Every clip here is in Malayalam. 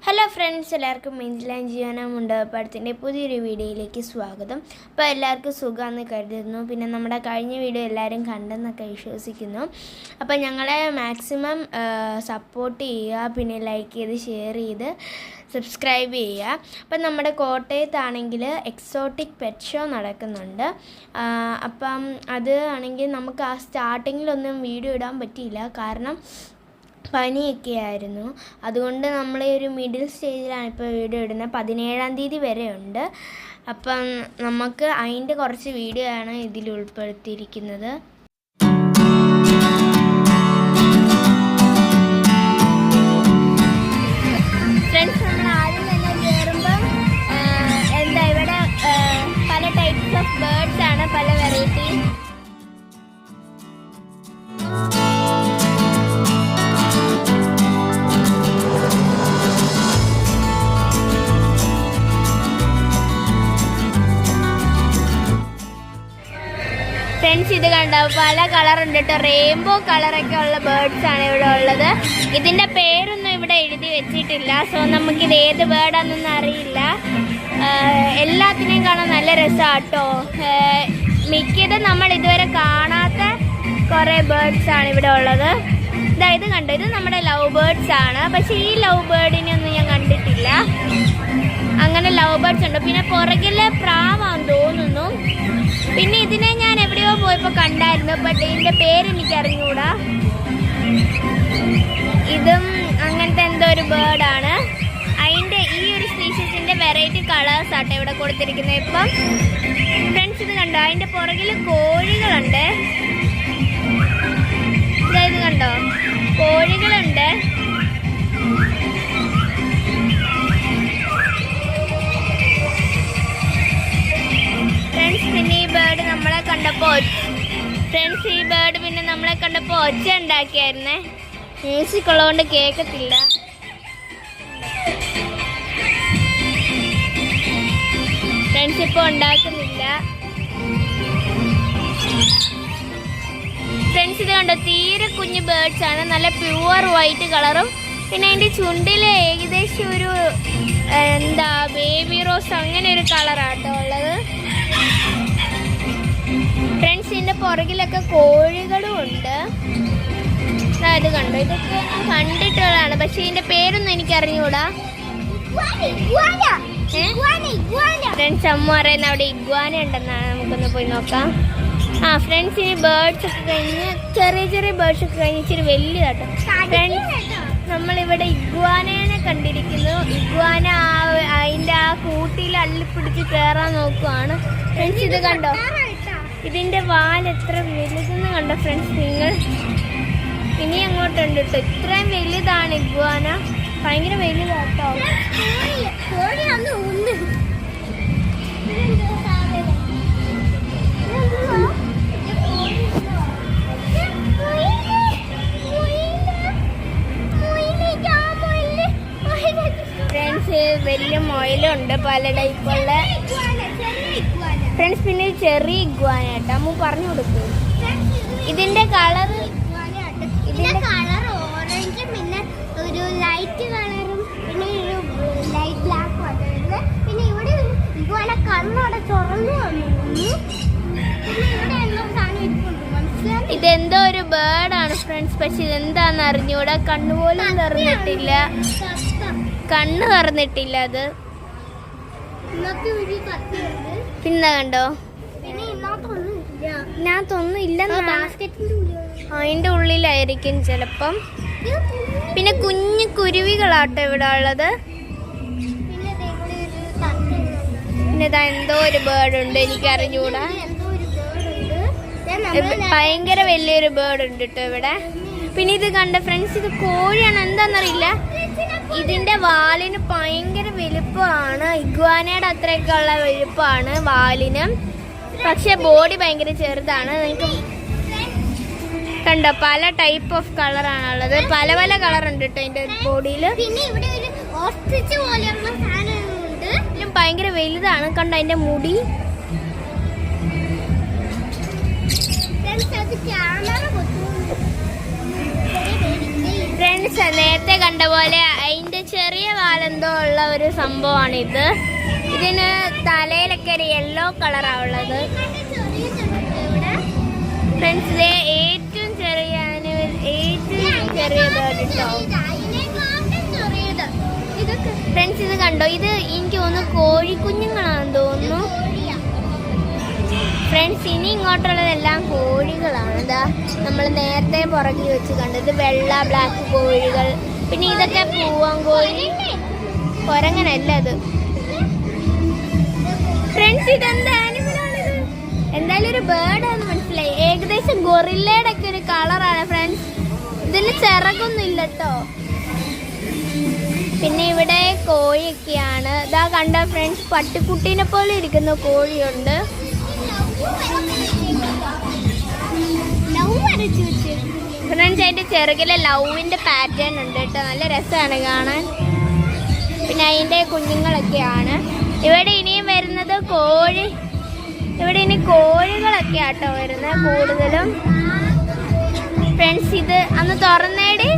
ഹലോ ഫ്രണ്ട്സ്, എല്ലാവർക്കും മെഞ്ചിലാൻ ചെയ്യാനുമുണ്ട് പടത്തിൻ്റെ പുതിയൊരു വീഡിയോയിലേക്ക് സ്വാഗതം. അപ്പോൾ എല്ലാവർക്കും സുഖമാണെന്ന് കരുതുന്നു. പിന്നെ നമ്മുടെ കഴിഞ്ഞ വീഡിയോ എല്ലാവരും കണ്ടെന്നൊക്കെ വിശ്വസിക്കുന്നു. അപ്പോൾ ഞങ്ങളെ മാക്സിമം സപ്പോർട്ട് ചെയ്യുക, പിന്നെ ലൈക്ക് ചെയ്ത് ഷെയർ ചെയ്ത് സബ്സ്ക്രൈബ് ചെയ്യുക. അപ്പം നമ്മുടെ കോട്ടയത്താണെങ്കിൽ എക്സോട്ടിക് പെറ്റ് ഷോ നടക്കുന്നുണ്ട്. അപ്പം അത് ആണെങ്കിൽ നമുക്ക് ആ സ്റ്റാർട്ടിങ്ങിലൊന്നും വീഡിയോ ഇടാൻ പറ്റിയില്ല, കാരണം പനിയൊക്കെ ആയിരുന്നു. അതുകൊണ്ട് നമ്മൾ ഒരു മിഡിൽ സ്റ്റേജിലാണ് ഇപ്പോൾ വീഡിയോ ഇടുന്നത്. 17-ാം തീയതി വരെ ഉണ്ട്. അപ്പം നമുക്ക് അതിൻ്റെ കുറച്ച് വീഡിയോ ആണ് ഇതിൽ ഉൾപ്പെടുത്തിയിരിക്കുന്നത്. ഫ്രണ്ട്സ്, നമ്മൾ ആദ്യം തന്നെ കയറുമ്പം ഇവിടെ പല ടൈപ്സ് ഓഫ് ബേർഡ്സ് ആണ്, പല വെറൈറ്റി. ഫ്രണ്ട്സ്, ഇത് കണ്ടോ, പല കളറുണ്ട് കേട്ടോ. റെയിൻബോ കളറൊക്കെ ഉള്ള ബേർഡ്സ് ആണ് ഇവിടെ ഉള്ളത്. ഇതിൻ്റെ പേരൊന്നും ഇവിടെ എഴുതി വെച്ചിട്ടില്ല, സോ നമുക്കിത് ഏത് ബേർഡാണെന്നൊന്നും അറിയില്ല. എല്ലാത്തിനെയും കാണാൻ നല്ല രസമാണ് കേട്ടോ. മിക്കതും നമ്മൾ ഇതുവരെ കാണാത്ത കുറേ ബേർഡ്സ് ആണ് ഇവിടെ ഉള്ളത്. ഇത് കണ്ടോ, ഇത് നമ്മുടെ ലവ് ബേർഡ്സ് ആണ്. പക്ഷെ ഈ ലവ് ബേർഡിനെ ഒന്നും ഞാൻ കണ്ടിട്ടില്ല. അങ്ങനെ ലവ് ബേർഡ്സ് ഉണ്ട്. പിന്നെ പുറകിലെ പ്രാവാന്ന് തോന്നുന്നു. പിന്നെ ഇതിനെ ഞാൻ എവിടെയോ പോയപ്പോൾ കണ്ടായിരുന്നു, ബട്ട് ഇതിൻ്റെ പേരെനിക്ക് അറിഞ്ഞുകൂടാ. ഇതും അങ്ങനത്തെ എന്തോ ഒരു ബേർഡാണ്. അതിൻ്റെ ഈ ഒരു സ്പീഷീസിൻ്റെ വെറൈറ്റി കളേഴ്സ് ആട്ടെ ഇവിടെ കൊടുത്തിരിക്കുന്നത്. ഇപ്പം ഫ്രണ്ട്സ്, ഇത് കണ്ടോ, അതിൻ്റെ പുറകിൽ കോഴികളുണ്ട്. ഇത് കണ്ടോ, കോഴികളുണ്ട്. പിന്നെ ഈ ബേർഡ് നമ്മളെ കണ്ടപ്പോൾ ഒച്ച ഉണ്ടാക്കിയായിരുന്നേ. മ്യൂസിക് ഉള്ളതുകൊണ്ട് കേൾക്കത്തില്ല. ഫ്രണ്ട്സ് ഇപ്പോൾ ഉണ്ടാക്കുന്നില്ല. ഫ്രണ്ട്സ്, ഇത് കണ്ടോ, തീരെ കുഞ്ഞു ബേർഡ്സ് ആണ്. നല്ല പ്യുവർ വൈറ്റ് കളറും. പിന്നെ അതിൻ്റെ ചുണ്ടിൽ ഏകദേശം ഒരു ബേബി റോസ് അങ്ങനെ ഒരു കളറാട്ടോ ഉള്ളത്. ഫ്രണ്ട്സ്, ഇതിൻ്റെ പുറകിലൊക്കെ കോഴികളും ഉണ്ട്. ഇത് കണ്ടോ, ഇതൊക്കെ ഞാൻ കണ്ടിട്ടുള്ളതാണ്, പക്ഷെ ഇതിൻ്റെ പേരൊന്നും എനിക്ക് അറിഞ്ഞുകൂടാ. ഫ്രണ്ട്സ്, അമ്മ പറയുന്ന അവിടെ ഇഗ്വാന ഉണ്ടെന്നാണ്. നമുക്കൊന്ന് പോയി നോക്കാം. ഫ്രണ്ട്സ്, ഈ ബേർഡ്സ് ഒക്കെ കഴിഞ്ഞ് ചെറിയ ബേർഡ്സ് ഒക്കെ കഴിഞ്ഞ് ഇച്ചിരി വലിയതാട്ടോ. ഫ്രണ്ട്സ്, നമ്മളിവിടെ ഇഗ്വാനേനെ കണ്ടിരിക്കുന്നു. ഇഗ്വാന അതിൻ്റെ ആ കൂട്ടിയിൽ അള്ളിപ്പിടിച്ച് കയറാൻ നോക്കുവാണ്. ഫ്രണ്ട്സ്, ഇത് കണ്ടോ, ഇതിൻ്റെ വാൽ എത്ര വലുതെന്ന് കണ്ടോ ഫ്രണ്ട്സ് നിങ്ങൾ. ഇനി അങ്ങോട്ടുണ്ട് കേട്ടോ. ഇത്രയും വലുതാണ് ഇഗ്വാന, ഭയങ്കര വലുതാട്ടോ. ഫ്രണ്ട്സ്, വലിയ മൊയിലുണ്ട്, പല ടൈപ്പുള്ള. ഫ്രണ്ട്സ്, പിന്നെ ചെറിയ ഇഗ്വാന കേട്ടോ. അമ്മ പറഞ്ഞു കൊടുക്കൂ. ഇതിന്റെ കളർ ഓറഞ്ചും പിന്നെ ഒരു ലൈറ്റ് കളറും പിന്നെ ഒരു ലൈറ്റ് ബ്ലാക്ക്. പിന്നെ ഇവിടെ ഇതുപോലെ കണ്ണോടെ ചൊറന്നു വന്നു. ഇതെന്തോ ഒരു ബേർഡാണ് ഫ്രണ്ട്സ്, പക്ഷെ ഇതെന്താന്ന് അറിഞ്ഞൂടാ. കണ്ണുപോലും തുറന്നിട്ടില്ല. അത് പിന്നെ കണ്ടോ, ഇതിനകത്തൊന്നും ഇല്ലെന്ന്. അതിൻ്റെ ഉള്ളിലായിരിക്കും ചിലപ്പം. പിന്നെ കുഞ്ഞു കുരുവികളാട്ടോ ഇവിടെ ഉള്ളത്. പിന്നെ ഇതാ എന്തോ ഒരു ബേർഡ് ഉണ്ട്, എനിക്ക് അറിഞ്ഞൂടാ. ഭയങ്കര വലിയൊരു ബേർഡ് ഉണ്ട് കേട്ടോ ഇവിടെ. പിന്നെ ഇത് കണ്ട ഫ്രണ്ട്സ്, ഇത് കോഴിയാണ്, എന്താണെന്നറിയില്ല. ഇതിന്റെ വാലിന് ഭയങ്കര വലുപ്പമാണ്. ഇഗ്വാനയുടെ അത്രയൊക്കെ ഉള്ള വലുപ്പമാണ് വാലിന്. പക്ഷെ ബോഡി ഭയങ്കര ചെറുതാണ്. നിങ്ങൾക്ക് കണ്ടോ, പല ടൈപ്പ് ഓഫ് കളറാണുള്ളത്. പല കളർ ഉണ്ട് കേട്ടോ അതിന്റെ ബോഡിയിൽ. ഭയങ്കര വലുതാണ്. കണ്ടോ അതിന്റെ മുടി. ഫ്രണ്ട്സ് നേരത്തെ കണ്ട പോലെ അതിന്റെ ചെറിയ വാലെന്ന് ഒരു സംഭവമാണിത്. ഇതിന് തലയിലൊക്കെ ഒരു യെല്ലോ കളറാണ് ഉള്ളത്. ഫ്രണ്ട്സ്, ഇത് ഏറ്റവും ചെറിയ ബേർഡ് കേട്ടോ. ഫ്രണ്ട്സ്, ഇത് കണ്ടോ? ഇത് എനിക്ക് തോന്നുന്നു കോഴിക്കുഞ്ഞുങ്ങളാണെന്ന് തോന്നുന്നു. ഫ്രണ്ട്സ്, ഇനി ഇങ്ങോട്ടുള്ളതെല്ലാം കോഴികളാണ്. ഇതാ നമ്മൾ നേരത്തെ പുറകെ വെച്ച് കണ്ടത് വെള്ള ബ്ലാക്ക് കോഴികൾ. പിന്നെ ഇതൊക്കെ പൂവൻ കോഴി, കുരങ്ങനല്ല അത്. ഫ്രണ്ട്സ്, ഇതെന്താ ആനിമലാണിത്? എന്തായാലും ഒരു ബേർഡാന്ന് മനസ്സിലായി. ഏകദേശം ഗൊറില്ലയുടെ ഒക്കെ ഒരു കളറാണ് ഫ്രണ്ട്സ്. ഇതിന് ചിറകൊന്നും ഇല്ല കേട്ടോ. പിന്നെ ഇവിടെ കോഴിയൊക്കെയാണ്. ഇതാ കണ്ടോ ഫ്രണ്ട്സ്, പട്ടിക്കുട്ടീനെ പോലെ ഇരിക്കുന്ന കോഴിയുണ്ട്. ഫ്രണ്ട്സ്, അതിന്റെ ചെറുകിലെ ലവിന്റെ പാറ്റേൺ ഉണ്ട് കേട്ടോ. നല്ല രസമാണ് കാണാൻ. പിന്നെ അതിന്റെ കുഞ്ഞുങ്ങളൊക്കെയാണ്. ഇവിടെ ഇനിയും വരുന്നത് ഇവിടെ ഇനി കോഴികളൊക്കെ ആട്ടോ വരുന്നത് കൂടുതലും. ഫ്രണ്ട്സ്, ഇത് അന്ന് തുറന്നേടി.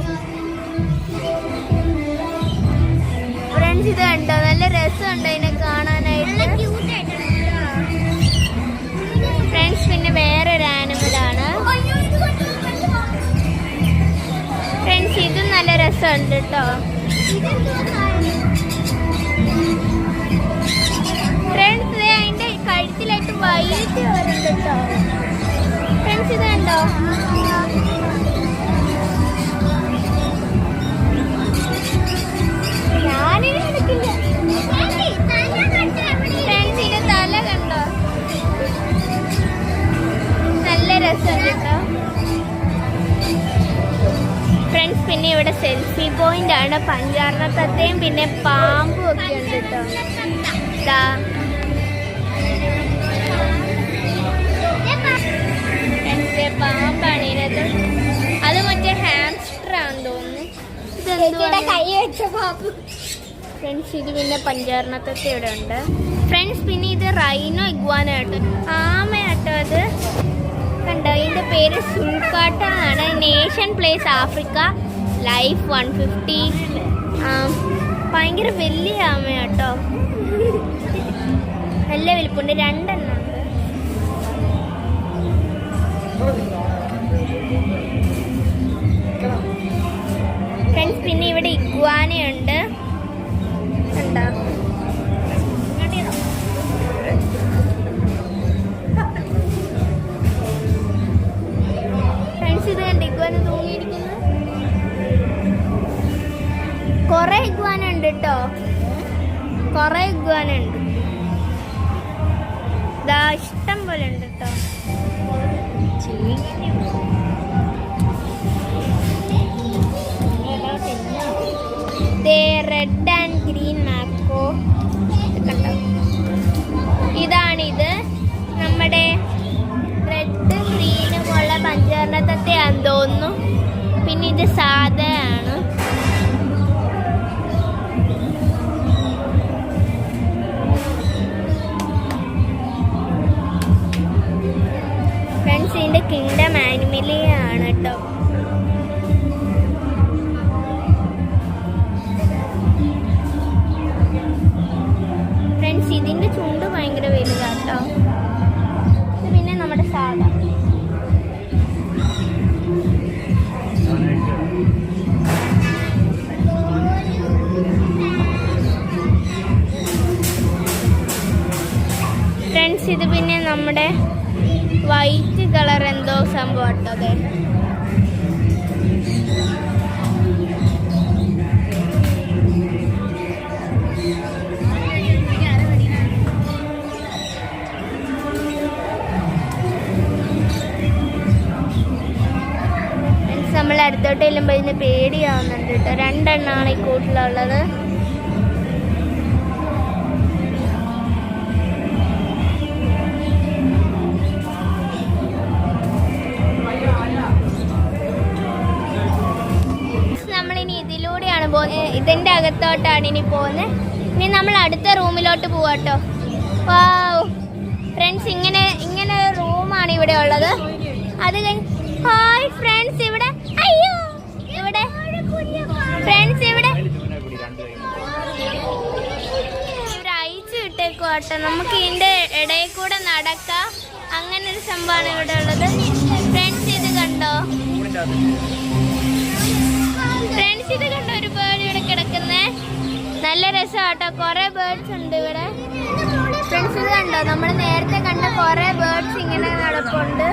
ഫ്രണ്ട്സ്, ഇത് കണ്ടോ? നല്ല രസമുണ്ട് ഇതിനെ കാണാനായിട്ട്. ഫ്രണ്ട്സ്, പിന്നെ വേറൊരു ആനിമലാണ്. ഫ്രണ്ട്സ്, ഇതും നല്ല രസമുണ്ട് കേട്ടോ. ഫ്രണ്ട്സ്, അതിന്റെ കഴുത്തിലായിട്ട് വൈറ്റ് വരുന്നുണ്ട് കേട്ടോ. ഫ്രണ്ട്സ്, ഇത് കണ്ടോ? ഞാനിത് എടുക്കില്ല. ഫ്രണ്ട്സ്, ഇത് തല കണ്ടോ? നല്ല രസമുണ്ട് കേട്ടോ. ഫ്രണ്ട്സ്, പിന്നെ ഇവിടെ സെൽഫി പോയിന്റ് ആണ്. പഞ്ചാരണ തത്തയും പിന്നെ പാമ്പും ഒക്കെ ഉണ്ട് കേട്ടോ. പാമ്പാണ് ഇതിനകത്ത്. അത് മറ്റേ ഹാംസ്റ്റർ ആണെന്ന് തോന്നുന്നു. കൈ വെച്ച പാമ്പ്. ഫ്രണ്ട്സ്, ഇത് പിന്നെ പഞ്ചാരണ തത്ത ഇവിടെ ഉണ്ട്. ഫ്രണ്ട്സ്, പിന്നെ ഇത് റൈനോ ഇഗ്വാന കേട്ടോ. ആമയാട്ടോ അത്. കണ്ടോ? ഇതിന്റെ പേര് സുൽക്കാട്ട എന്നാണ്. Nation place Africa, life 150. ഭയങ്കര വലിയ ആമയാട്ടോ. നല്ല വലിപ്പുണ്ട്. 2 എണ്ണം ഉണ്ട്. ഫ്രണ്ട്സ്, പിന്നെ ഇവിടെ ഇഗ്വാനയുണ്ട്. കണ്ടോ? ഫ്രണ്ട്സ്, ഇത് കണ്ട് ഇഗ്വാന തൂങ്ങിയിരിക്കുന്നു. കൊറേ ഇഗ്വാന ഉണ്ട് കേട്ടോ. കൊറേ ഇഗ്വാന ഉണ്ട്. ഇതാ ഇഷ്ടം പോലെ ഉണ്ട് കേട്ടോ. റെഡ് ആൻഡ് ഗ്രീൻ മാക്കോ കണ്ടോ? ഇതാണിത് നമ്മുടെ റെഡ് ഗ്രീനും ഉള്ള പഞ്ചവർണ്ണത്തെയാണെന്ന് തോന്നുന്നു. പിന്നെ ഇത് സാധയാണ്. ഫ്രണ്ട്സ്, ഇതിന്റെ കിങ്ഡം ആനിമലിയാണ് കേട്ടോ. ഫ്രണ്ട്സ്, ഇതിന്റെ ചുണ്ട് ഭയങ്കര വലുതാട്ടോ. പിന്നെ നമ്മുടെ സാധാ. ഫ്രണ്ട്സ്, ഇത് പിന്നെ നമ്മുടെ വൈറ്റ് കളർ എന്തോ സംഭവം കേട്ടോ. അതെ, നമ്മൾ അടുത്തോട്ട് ചെല്ലുമ്പോൾ ഇതിന് പേടിയാവുന്നുണ്ട് കേട്ടോ. 2 എണ്ണമാണ് ഈ കൂട്ടിലുള്ളത്. നമ്മളിനി ഇതിലൂടെയാണ് പോകുന്നത്. ഇതിൻ്റെ അകത്തോട്ടാണ് ഇനി പോകുന്നത്. ഇനി നമ്മൾ അടുത്ത റൂമിലോട്ട് പോവാട്ടോ. വാവ് ഫ്രണ്ട്സ്, ഇങ്ങനെ റൂമാണ് ഇവിടെ ഉള്ളത്. അത് കഴിഞ്ഞ് ഹായ് ഫ്രണ്ട്സ്, ഇവിടെ അയ്യോ ഇവിടെ ഫ്രണ്ട്സ് ഇവിടെ സംഭവമാട്ടോ. നമുക്ക് ഇതിൻ്റെ ഇടയിൽ കൂടെ നടക്കാം. അങ്ങനെ ഒരു സംഭവമാണ് ഇവിടെ ഉള്ളത്. ഫ്രണ്ട്സ് ഇത് കണ്ടോ? ഫ്രണ്ട്സ് ഇത് കണ്ടോ? ഒരു ബേർഡ് ഇവിടെ കിടക്കുന്നേ. നല്ല രസമാട്ടോ. കുറേ ബേർഡ്സ് ഉണ്ട് ഇവിടെ. ഫ്രണ്ട്സ് ഇത് കണ്ടോ? നമ്മൾ നേരത്തെ കണ്ട കുറേ ബേർഡ്സ് ഇങ്ങനെ നടപ്പുണ്ട്.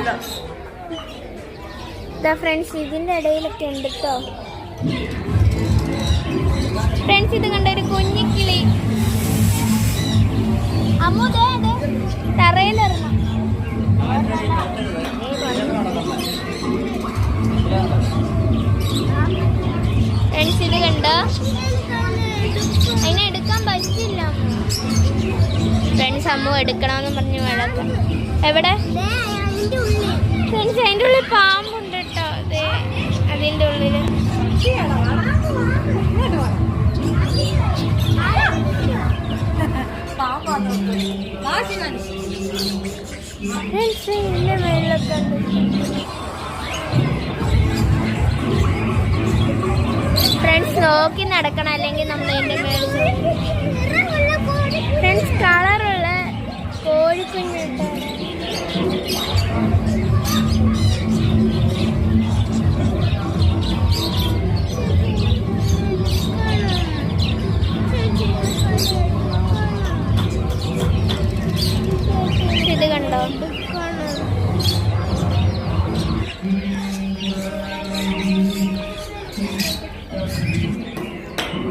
ഇതാ ഫ്രണ്ട്സ്, ഇതിൻ്റെ ഇടയിലൊക്കെ ഉണ്ട് കേട്ടോ. ഫ്രണ്ട്സ് ഇത് കണ്ട ഒരു കുഞ്ഞിക്കിളി. അമ്മൂതേ തറയിലിറങ്ങാം. ഫ്രണ്ട്സ് ഇത് കണ്ടോ? അതിനെ എടുക്കാൻ പറ്റില്ല. ഫ്രണ്ട്സ് അമ്മ എടുക്കണമെന്ന് പറഞ്ഞ് വഴക്കം. എവിടെ ഫ്രണ്ട്സ്? അതിൻ്റെ ഉള്ളിൽ പാമ്പുണ്ട് കേട്ടോ. അതെ, അതിൻ്റെ ഉള്ളിൽ. ഫ്രണ്ട്സ് ഇതിൻ്റെ മേളിലൊക്കെ ഉണ്ട്. ഫ്രണ്ട്സ് നോക്കി നടക്കണം, അല്ലെങ്കിൽ നമ്മൾ ഇതിൻ്റെ മേളിൽ. ഫ്രണ്ട്സ് കളറുള്ള കോഴിക്കുഞ്ഞിട്ട്. ഇത് കണ്ടോ?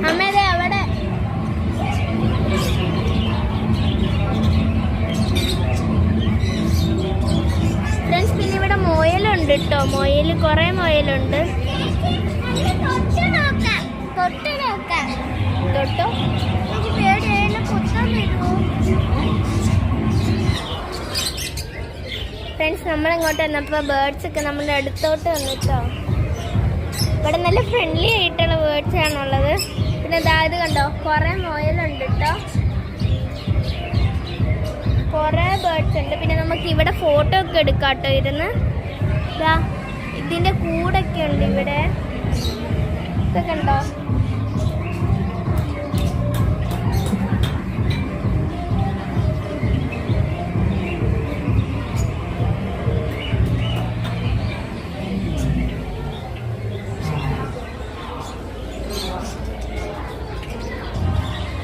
അമ്മേടെ അവിടെ ഫ്രണ്ട്സ്. പിന്നെ ഇവിടെ മുയലുണ്ട് കേട്ടോ. മുയൽ, കുറേ മുയലുണ്ട്. തൊട്ടോ? ഫ്രണ്ട്സ് നമ്മളിങ്ങോട്ട് വന്നപ്പോൾ ബേർഡ്സ് ഒക്കെ നമ്മുടെ അടുത്തോട്ട് വന്നിട്ടോ. ഇവിടെ നല്ല ഫ്രണ്ട്ലി ആയിട്ടുള്ള ബേർഡ്സ് ആണുള്ളത്. പിന്നെ ഇത് കണ്ടോ? കുറേ മുയലുണ്ട് കേട്ടോ. കുറേ ബേർഡ്സ് ഉണ്ട്. പിന്നെ നമുക്ക് ഇവിടെ ഫോട്ടോ ഒക്കെ എടുക്കാം കേട്ടോ ഇരുന്ന്. ഇതിൻ്റെ കൂടൊക്കെ ഉണ്ട് ഇവിടെ. ഇതൊക്കെ ഉണ്ടോ?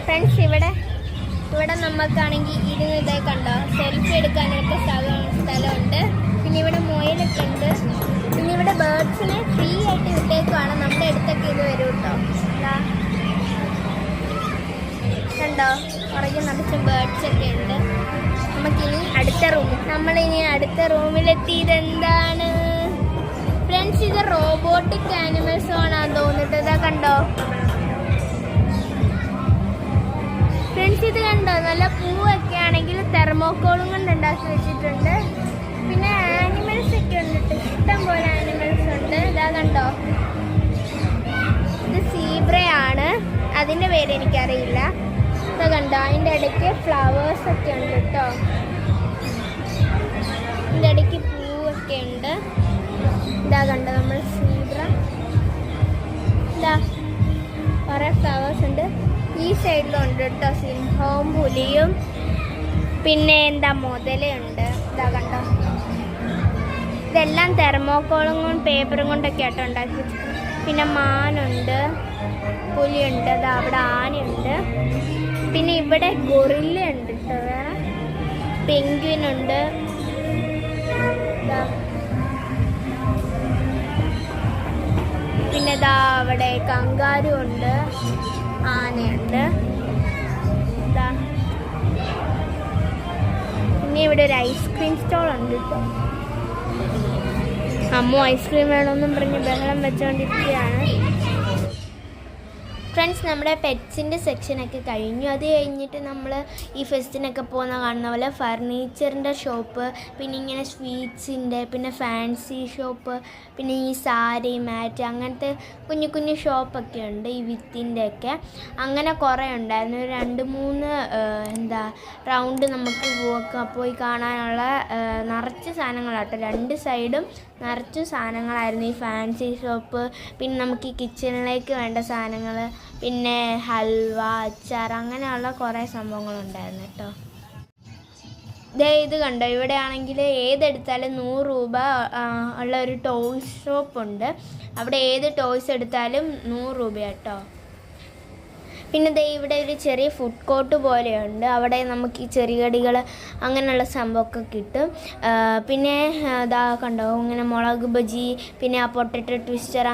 ഫ്രണ്ട്സ് ഇവിടെ നമുക്കാണെങ്കിൽ ഇരുന്ന് ഇതേ കണ്ടോ? സെൽഫി എടുക്കാനൊക്കെ സ്ഥലമുണ്ട്. പിന്നെ ഇവിടെ മുയലൊക്കെ ഉണ്ട്. പിന്നെ ഇവിടെ ബേർഡ്സിനെ ഫ്രീ ആയിട്ട് വിട്ടേക്കുവാണ്. നമ്മുടെ അടുത്തൊക്കെ ഇത് വരും കേട്ടോ. കണ്ടോ? പുറകെ നിറച്ച് ബേർഡ്സ് ഒക്കെ ഉണ്ട്. നമുക്കിനി നമ്മളിനി അടുത്ത റൂമിലെത്തി. ഇതെന്താണ് ഫ്രണ്ട്സ്? ഇത് റോബോട്ടിക് ആനിമൽസ് ആണെന്ന് തോന്നിട്ട്. ഇതാ കണ്ടോ ഫ്രണ്ട്സ്? ഇത് കണ്ടോ? നല്ല പൂവൊക്കെ ആണെങ്കിൽ തെർമോക്കോളും കൊണ്ട് ഉണ്ടാക്കി വെച്ചിട്ടുണ്ട്. പിന്നെ ആനിമൽസ് ഒക്കെ ഉണ്ട്, ഇഷ്ടം പോലെ ആനിമൽസ് ഉണ്ട്. ഇതാ കണ്ടോ? ഇത് സീബ്രയാണ്. അതിൻ്റെ പേര് എനിക്കറിയില്ല. ഇതാ കണ്ടോ? അതിൻ്റെ ഇടയ്ക്ക് ഫ്ലവേഴ്സ് ഒക്കെ ഉണ്ട് കേട്ടോ. ഇതിൻ്റെ ഇടയ്ക്ക് പൂവൊക്കെ ഉണ്ട്. ഇതാ കണ്ടോ? നമ്മൾ സീബ്ര. ഇതാ കുറേ ഫ്ലവേഴ്സ് ഉണ്ട്. ഈ സൈഡിലും ഉണ്ട് കേട്ടോ. സിംഹവും പുലിയും പിന്നെ മുതലുണ്ട്. ഇതാ കണ്ടോ? ഇതെല്ലാം തെർമോക്കോളും കൊണ്ട് പേപ്പറും കൊണ്ടൊക്കെ ആട്ടോ ഉണ്ടാക്കി വെച്ചിട്ട്. പിന്നെ മാനുണ്ട്, പുലിയുണ്ട്, അത് അവിടെ ആനയുണ്ട്. പിന്നെ ഇവിടെ ഗൊറില്ല ഉണ്ട് കേട്ടോ. വേറെ പെൻഗ്വിനുണ്ട്. പിന്നെ അവിടെ കങ്കാരു ഉണ്ട്, ആനയുണ്ട്. പിന്നെ ഇവിടെ ഒരു ഐസ്ക്രീം സ്റ്റോൾ ഉണ്ട് കേട്ടോ. അമ്മ ഐസ്ക്രീം വേണമെന്നും പറഞ്ഞ് ബഹളം വെച്ചുകൊണ്ടിരിക്കുകയാണ്. ഫ്രണ്ട്സ് നമ്മുടെ പെറ്റ്സിൻ്റെ സെക്ഷനൊക്കെ കഴിഞ്ഞു. അത് കഴിഞ്ഞിട്ട് നമ്മൾ ഈ ഫെസ്റ്റിനൊക്കെ കാണുന്ന പോലെ ഫർണിച്ചറിൻ്റെ ഷോപ്പ്, പിന്നെ ഇങ്ങനെ സ്വീറ്റ്സിൻ്റെ, പിന്നെ ഫാൻസി ഷോപ്പ്, പിന്നെ ഈ സാരി മാറ്റ് അങ്ങനത്തെ കുഞ്ഞു കുഞ്ഞു ഷോപ്പൊക്കെ ഉണ്ട്. ഈ വിത്തിൻ്റെ ഒക്കെ അങ്ങനെ കുറേ ഉണ്ടായിരുന്നു. ഒരു 2-3 റൗണ്ട് നമുക്ക് പോയി കാണാനുള്ള നിറച്ച് സാധനങ്ങളാട്ടോ. 2 സൈഡും നിറച്ച് സാധനങ്ങളായിരുന്നു ഈ ഫാൻസി ഷോപ്പ്. പിന്നെ നമുക്ക് ഈ കിച്ചണിലേക്ക് വേണ്ട സാധനങ്ങൾ, പിന്നെ ഹൽവ, അച്ചാർ, അങ്ങനെയുള്ള കുറേ സംഭവങ്ങളുണ്ടായിരുന്നു കേട്ടോ. ഇത് കണ്ടോ, ഇവിടെ ആണെങ്കിൽ ഏതെടുത്താലും 100 രൂപ ഉള്ള ഒരു ടോയ്സ് ഷോപ്പുണ്ട്. അവിടെ ഏത് ടോയ്സ് എടുത്താലും 100 രൂപ കേട്ടോ. പിന്നെ ഇവിടെ ഒരു ചെറിയ ഫുഡ് കോർട്ട് പോലെയുണ്ട്. അവിടെ നമുക്ക് ഈ ചെറുകടികൾ അങ്ങനെയുള്ള സംഭവമൊക്കെ കിട്ടും. പിന്നെ കണ്ടോ, ഇങ്ങനെ മുളക് ബജി, പിന്നെ ആ പൊട്ടറ്റോ ട്വിസ്റ്റർ,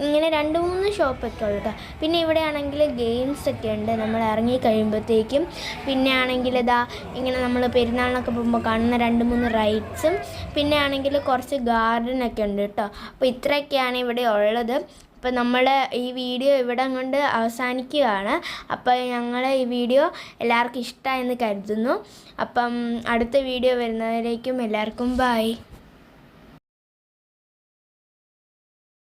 ഇങ്ങനെ 2-3 ഷോപ്പൊക്കെ ഉള്ളു കേട്ടോ. പിന്നെ ഇവിടെ ആണെങ്കിൽ ഗെയിംസൊക്കെ ഉണ്ട് നമ്മൾ ഇറങ്ങി കഴിയുമ്പോഴത്തേക്കും. പിന്നെ ആണെങ്കിൽ ഇങ്ങനെ നമ്മൾ പെരുന്നാളിനൊക്കെ പോകുമ്പോൾ കാണുന്ന 2-3 റൈഡ്സും, പിന്നെ ആണെങ്കിൽ കുറച്ച് ഗാർഡനൊക്കെ ഉണ്ട് കേട്ടോ. അപ്പോൾ ഇത്രയൊക്കെയാണ് ഇവിടെ ഉള്ളത്. അപ്പോൾ നമ്മൾ ഈ വീഡിയോ ഇവിടെ കൊണ്ട് അവസാനിക്കുകയാണ്. അപ്പോൾ ഞങ്ങൾ ഈ വീഡിയോ എല്ലാവർക്കും ഇഷ്ടമായെന്ന് കരുതുന്നു. അപ്പം അടുത്ത വീഡിയോ വരുന്നവരേക്കും എല്ലാവർക്കും ബൈ.